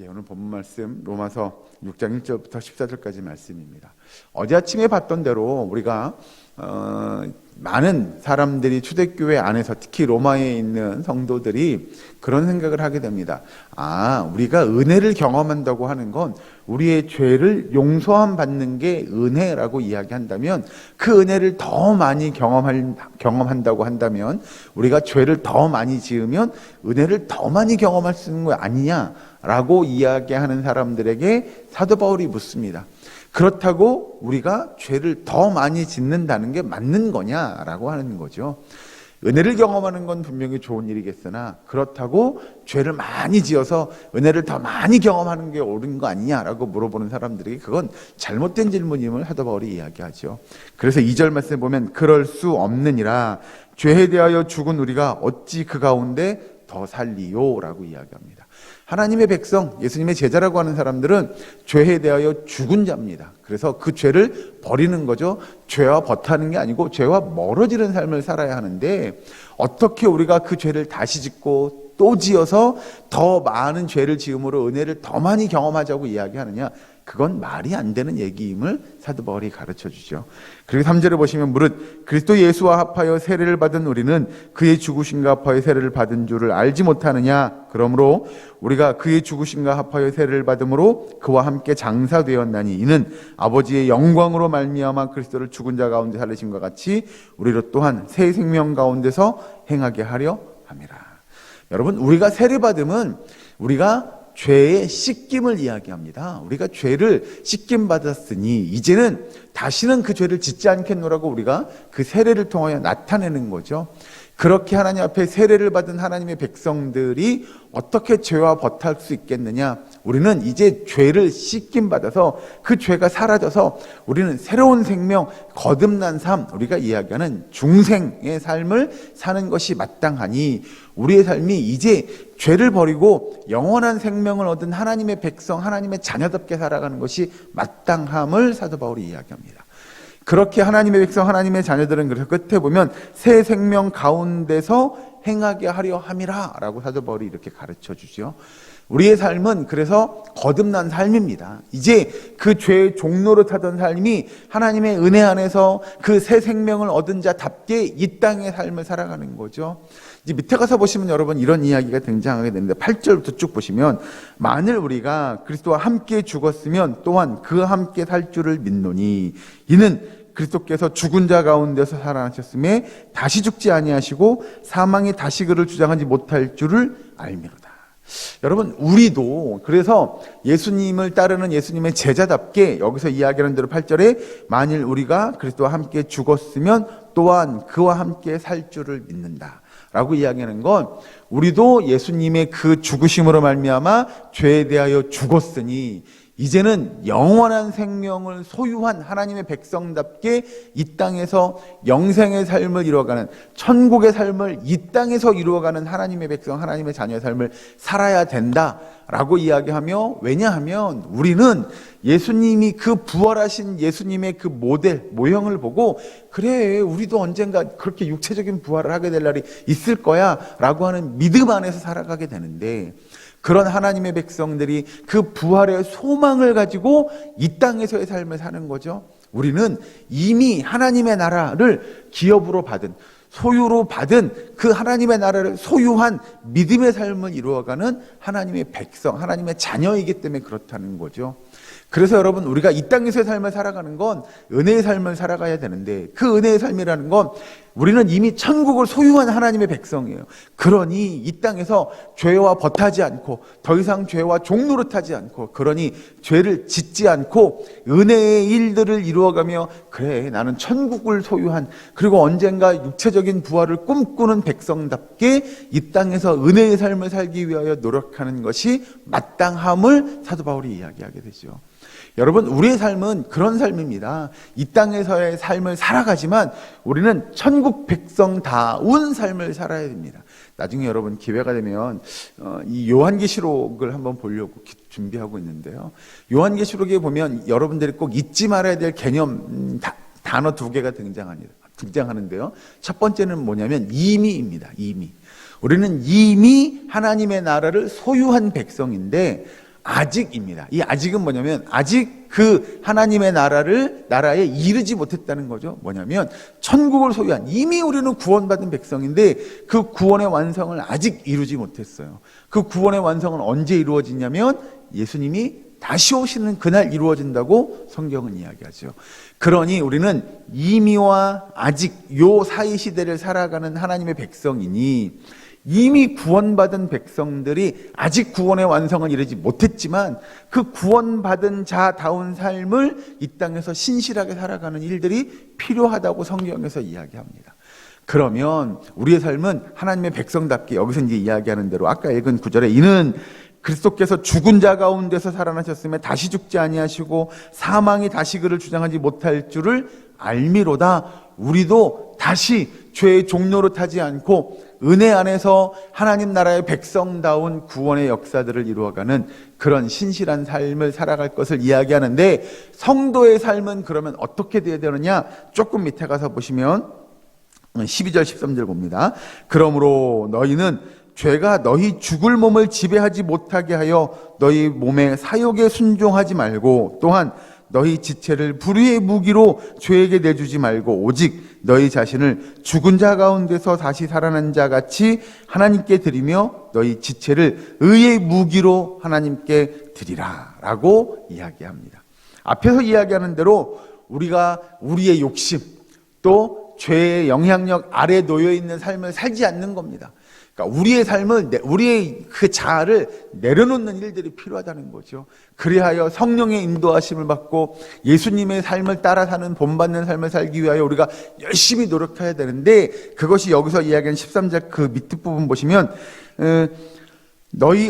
오늘 본문 말씀 로마서 6장 1절부터 14절까지 말씀입니다. 어제 아침에 봤던 대로 우리가 많은 사람들이 초대교회 안에서 특히 로마에 있는 성도들이 그런 생각을 하게 됩니다. 우리가 은혜를 경험한다고 하는 건 우리의 죄를 용서함 받는 게 은혜라고 이야기한다면, 그 은혜를 더 많이 경험한다고 한다면, 우리가 죄를 더 많이 지으면 은혜를 더 많이 경험할 수 있는 거 아니냐라고 이야기하는 사람들에게 사도 바울이 묻습니다. 그렇다고 우리가 죄를 더 많이 짓는다는 게 맞는 거냐라고 하는 거죠. 은혜를 경험하는 건 분명히 좋은 일이겠으나, 그렇다고 죄를 많이 지어서 은혜를 더 많이 경험하는 게 옳은 거 아니냐라고 물어보는 사람들에게 그건 잘못된 질문임을 사도 바울이 이야기하죠. 그래서 2절 말씀에 보면 그럴 수 없느니라, 죄에 대하여 죽은 우리가 어찌 그 가운데 더 살리요? 라고 이야기합니다. 하나님의 백성, 예수님의 제자라고 하는 사람들은 죄에 대하여 죽은 자입니다. 그래서 그 죄를 버리는 거죠. 죄와 버타는 게 아니고 죄와 멀어지는 삶을 살아야 하는데, 어떻게 우리가 그 죄를 다시 짓고 또 지어서 더 많은 죄를 지음으로 은혜를 더 많이 경험하자고 이야기하느냐? 그건 말이 안 되는 얘기임을 사도 바울이 가르쳐 주죠. 그리고 3절에 보시면 무릇 그리스도 예수와 합하여 세례를 받은 우리는 그의 죽으심과 합하여 세례를 받은 줄을 알지 못하느냐? 그러므로 우리가 그의 죽으심과 합하여 세례를 받음으로 그와 함께 장사되었나니, 이는 아버지의 영광으로 말미암아 그리스도를 죽은 자 가운데 살리심과 같이 우리로 또한 새 생명 가운데서 행하게 하려 함이라. 여러분, 우리가 세례 받음은 우리가 죄의 씻김을 이야기합니다. 우리가 죄를 씻김 받았으니 이제는 다시는 그 죄를 짓지 않겠노라고 우리가 그 세례를 통하여 나타내는 거죠. 그렇게 하나님 앞에 세례를 받은 하나님의 백성들이 어떻게 죄와 버탈 수 있겠느냐? 우리는 이제 죄를 씻김 받아서 그 죄가 사라져서 우리는 새로운 생명, 거듭난 삶, 우리가 이야기하는 중생의 삶을 사는 것이 마땅하니, 우리의 삶이 이제 죄를 버리고 영원한 생명을 얻은 하나님의 백성, 하나님의 자녀답게 살아가는 것이 마땅함을 사도 바울이 이야기합니다. 그렇게 하나님의 백성, 하나님의 자녀들은 그래서 끝에 보면 새 생명 가운데서 행하게 하려 함이라 라고 사도 바울이 이렇게 가르쳐 주죠. 우리의 삶은 그래서 거듭난 삶입니다. 이제 그 죄의 종로로 타던 삶이 하나님의 은혜 안에서 그 새 생명을 얻은 자답게 이 땅의 삶을 살아가는 거죠. 이제 밑에 가서 보시면 여러분 이런 이야기가 등장하게 되는데, 8절부터 쭉 보시면 만일 우리가 그리스도와 함께 죽었으면 또한 그와 함께 살 줄을 믿노니, 이는 그리스도께서 죽은 자 가운데서 살아나셨음에 다시 죽지 아니하시고 사망이 다시 그를 주장하지 못할 줄을 알미로다. 여러분, 우리도 그래서 예수님을 따르는 예수님의 제자답게 여기서 이야기하는 대로 8절에 만일 우리가 그리스도와 함께 죽었으면 또한 그와 함께 살 줄을 믿는다 라고 이야기하는 건, 우리도 예수님의 그 죽으심으로 말미암아 죄에 대하여 죽었으니 이제는 영원한 생명을 소유한 하나님의 백성답게 이 땅에서 영생의 삶을 이루어가는, 천국의 삶을 이 땅에서 이루어가는 하나님의 백성, 하나님의 자녀의 삶을 살아야 된다라고 이야기하며, 왜냐하면 우리는 예수님이 그 부활하신 예수님의 그 모델, 모형을 보고 그래, 우리도 언젠가 그렇게 육체적인 부활을 하게 될 날이 있을 거야 라고 하는 믿음 안에서 살아가게 되는데, 그런 하나님의 백성들이 그 부활의 소망을 가지고 이 땅에서의 삶을 사는 거죠. 우리는 이미 하나님의 나라를 기업으로 받은, 소유로 받은 그 하나님의 나라를 소유한 믿음의 삶을 이루어가는 하나님의 백성, 하나님의 자녀이기 때문에 그렇다는 거죠. 그래서 여러분, 우리가 이 땅에서의 삶을 살아가는 건 은혜의 삶을 살아가야 되는데, 그 은혜의 삶이라는 건 우리는 이미 천국을 소유한 하나님의 백성이에요. 그러니 이 땅에서 죄와 버타지 않고 더 이상 죄와 종노릇하지 않고, 그러니 죄를 짓지 않고 은혜의 일들을 이루어가며, 그래, 나는 천국을 소유한, 그리고 언젠가 육체적인 부활을 꿈꾸는 백성답게 이 땅에서 은혜의 삶을 살기 위하여 노력하는 것이 마땅함을 사도 바울이 이야기하게 되죠. 여러분, 우리의 삶은 그런 삶입니다. 이 땅에서의 삶을 살아가지만 우리는 천국 백성다운 삶을 살아야 됩니다. 나중에 여러분 기회가 되면 이 요한계시록을 한번 보려고 준비하고 있는데요. 요한계시록에 보면 여러분들이 꼭 잊지 말아야 될 개념 단어 두 개가 등장하는데요. 첫 번째는 뭐냐면 이미입니다. 이미. 우리는 이미 하나님의 나라를 소유한 백성인데, 아직입니다. 이 아직은 뭐냐면 아직 그 하나님의 나라에 이르지 못했다는 거죠. 뭐냐면 천국을 소유한, 이미 우리는 구원받은 백성인데 그 구원의 완성을 아직 이루지 못했어요. 그 구원의 완성은 언제 이루어지냐면 예수님이 다시 오시는 그날 이루어진다고 성경은 이야기하죠. 그러니 우리는 이미와 아직 요 사이 시대를 살아가는 하나님의 백성이니, 이미 구원받은 백성들이 아직 구원의 완성을 이루지 못했지만 그 구원받은 자다운 삶을 이 땅에서 신실하게 살아가는 일들이 필요하다고 성경에서 이야기합니다. 그러면 우리의 삶은 하나님의 백성답게, 여기서 이제 이야기하는 대로 아까 읽은 구절에 이는 그리스도께서 죽은 자 가운데서 살아나셨으며 다시 죽지 아니하시고 사망이 다시 그를 주장하지 못할 줄을 알미로다. 우리도 다시 죄의 종로로 타지 않고 은혜 안에서 하나님 나라의 백성다운 구원의 역사들을 이루어가는 그런 신실한 삶을 살아갈 것을 이야기하는데, 성도의 삶은 그러면 어떻게 되어야 되느냐? 조금 밑에 가서 보시면 12절 13절 봅니다. 그러므로 너희는 죄가 너희 죽을 몸을 지배하지 못하게 하여 너희 몸의 사욕에 순종하지 말고, 또한 너희 지체를 불의의 무기로 죄에게 내주지 말고 오직 너희 자신을 죽은 자 가운데서 다시 살아난 자 같이 하나님께 드리며 너희 지체를 의의 무기로 하나님께 드리라 라고 이야기합니다. 앞에서 이야기하는 대로 우리가 우리의 욕심 또 죄의 영향력 아래 놓여 있는 삶을 살지 않는 겁니다. 그러니까 우리의 삶을, 우리의 그 자아를 내려놓는 일들이 필요하다는 거죠. 그리하여 성령의 인도하심을 받고 예수님의 삶을 따라 사는 본받는 삶을 살기 위하여 우리가 열심히 노력해야 되는데, 그것이 여기서 이야기하는 13절 그 밑에 부분 보시면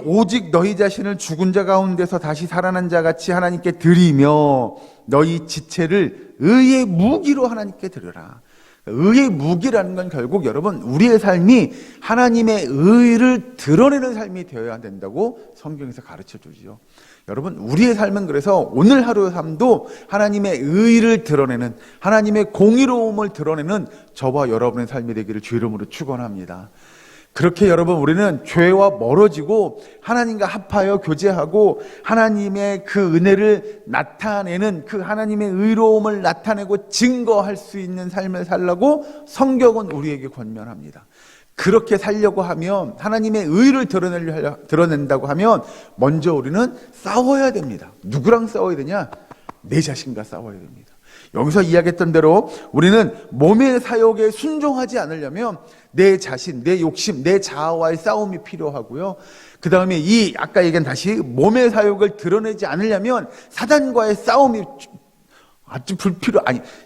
오직 너희 자신을 죽은 자 가운데서 다시 살아난 자 같이 하나님께 드리며 너희 지체를 의의 무기로 하나님께 드려라. 의의 무기라는 건 결국 여러분 우리의 삶이 하나님의 의를 드러내는 삶이 되어야 된다고 성경에서 가르쳐 주죠. 여러분 우리의 삶은 그래서 오늘 하루의 삶도 하나님의 의를 드러내는, 하나님의 공의로움을 드러내는 저와 여러분의 삶이 되기를 주 이름으로 축원합니다. 그렇게 여러분 우리는 죄와 멀어지고 하나님과 합하여 교제하고 하나님의 그 은혜를 나타내는, 그 하나님의 의로움을 나타내고 증거할 수 있는 삶을 살라고 성경은 우리에게 권면합니다. 그렇게 살려고 하면, 하나님의 의를 드러낸다고 하면 먼저 우리는 싸워야 됩니다. 누구랑 싸워야 되냐? 내 자신과 싸워야 됩니다. 여기서 이야기했던 대로 우리는 몸의 사욕에 순종하지 않으려면 내 자신, 내 욕심, 내 자아와의 싸움이 필요하고요. 그 다음에 아까 얘기한 다시 몸의 사욕을 드러내지 않으려면 사단과의 싸움이 아주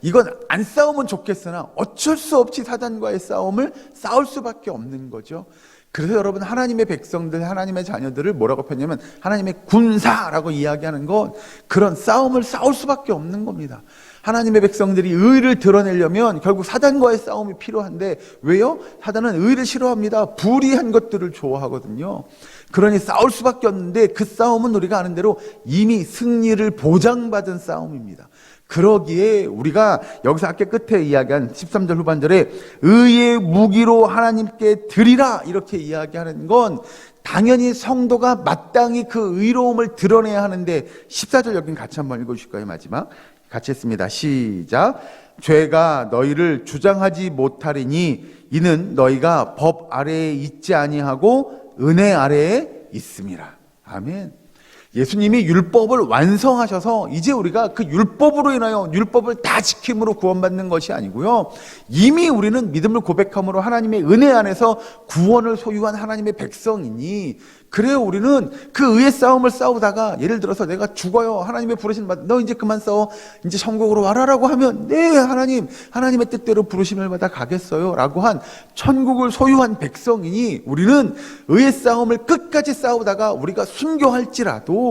이건 안 싸우면 좋겠으나 어쩔 수 없이 사단과의 싸움을 싸울 수밖에 없는 거죠. 그래서 여러분 하나님의 백성들, 하나님의 자녀들을 뭐라고 표현하냐면 하나님의 군사라고 이야기하는 건 그런 싸움을 싸울 수밖에 없는 겁니다. 하나님의 백성들이 의를 드러내려면 결국 사단과의 싸움이 필요한데, 왜요? 사단은 의를 싫어합니다. 불의한 것들을 좋아하거든요. 그러니 싸울 수밖에 없는데 그 싸움은 우리가 아는 대로 이미 승리를 보장받은 싸움입니다. 그러기에 우리가 여기서 아까 끝에 이야기한 13절 후반절에 의의 무기로 하나님께 드리라 이렇게 이야기하는 건 당연히 성도가 마땅히 그 의로움을 드러내야 하는데, 14절 여긴 같이 한번 읽어주실까요? 마지막 같이 했습니다. 시작. 죄가 너희를 주장하지 못하리니 이는 너희가 법 아래에 있지 아니하고 은혜 아래에 있음이라. 아멘. 예수님이 율법을 완성하셔서 이제 우리가 그 율법으로 인하여 율법을 다 지킴으로 구원받는 것이 아니고요, 이미 우리는 믿음을 고백함으로 하나님의 은혜 안에서 구원을 소유한 하나님의 백성이니, 그래요 우리는 그 의의 싸움을 싸우다가 예를 들어서 내가 죽어요, 하나님의 부르심을 받아, 너 이제 그만 싸워, 이제 천국으로 와라라고 하면 네 하나님의 뜻대로 부르심을 받아 가겠어요 라고 한 천국을 소유한 백성이니, 우리는 의의 싸움을 끝까지 싸우다가 우리가 순교할지라도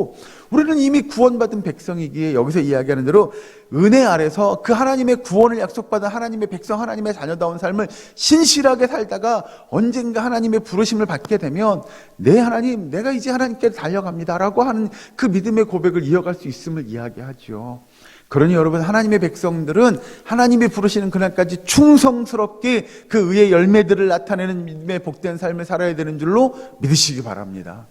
우리는 이미 구원받은 백성이기에 여기서 이야기하는 대로 은혜 아래서 그 하나님의 구원을 약속받은 하나님의 백성, 하나님의 자녀다운 삶을 신실하게 살다가 언젠가 하나님의 부르심을 받게 되면 네 하나님, 내가 이제 하나님께 달려갑니다 라고 하는 그 믿음의 고백을 이어갈 수 있음을 이야기하죠. 그러니 여러분 하나님의 백성들은 하나님이 부르시는 그날까지 충성스럽게 그 의의 열매들을 나타내는 믿음의 복된 삶을 살아야 되는 줄로 믿으시기 바랍니다.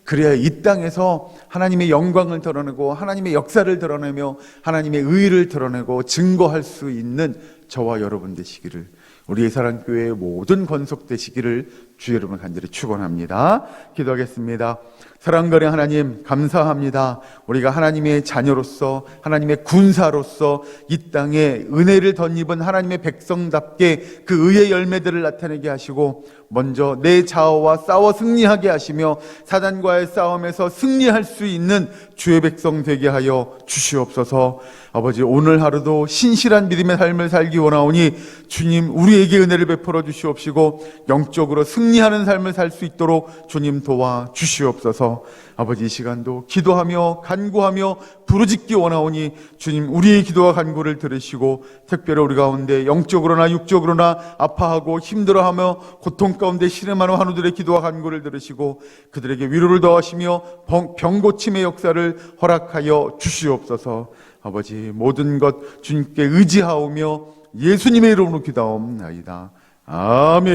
그래야 이 땅에서 하나님의 영광을 드러내고 하나님의 역사를 드러내며 하나님의 의를 드러내고 증거할 수 있는 저와 여러분 되시기를, 우리의 사랑교회의 모든 권속되시기를 주 여러분 간절히 축원합니다. 기도하겠습니다. 사랑가령 하나님, 감사합니다. 우리가 하나님의 자녀로서, 하나님의 군사로서 이 땅에 은혜를 덧입은 하나님의 백성답게 그 의의 열매들을 나타내게 하시고, 먼저 내 자아와 싸워 승리하게 하시며 사단과의 싸움에서 승리할 수 있는 주의 백성 되게 하여 주시옵소서. 아버지, 오늘 하루도 신실한 믿음의 삶을 살기 원하오니 주님, 우리에게 은혜를 베풀어 주시옵시고 영적으로 승리하는 삶을 살 수 있도록 주님 도와 주시옵소서. 아버지, 이 시간도 기도하며 간구하며 부르짖기 원하오니 주님, 우리의 기도와 간구를 들으시고 특별히 우리 가운데 영적으로나 육적으로나 아파하고 힘들어하며 고통 가운데 신음하는 환우들의 기도와 간구를 들으시고 그들에게 위로를 더하시며 병 고침의 역사를 허락하여 주시옵소서. 아버지, 모든 것 주님께 의지하오며 예수님의 이름으로 기도하옵나이다. 아멘.